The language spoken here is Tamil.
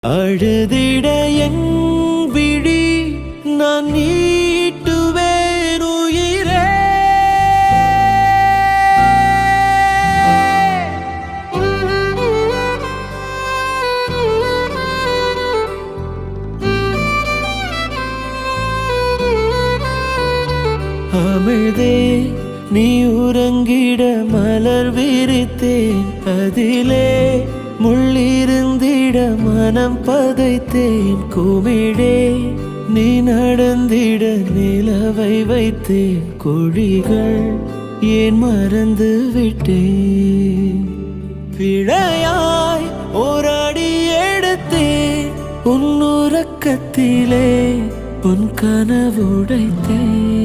அழுதிட என் விழி நான் நீட்டுவேன் உயிரே. அமிழ்தே நீ உறங்கிட மலர் விரித்தேன், அதிலே முள்ளிருந்திட மனம் பதைத்தேன். குமிழே நீ நடந்திட நிலவை வைத்தேன், குழிகள் ஏன் மறந்து விட்டேன். பிழையாய் ஓராடி எடுத்தேன், உன் உறக்கத்திலே உன் கனவுடைத்தேன்.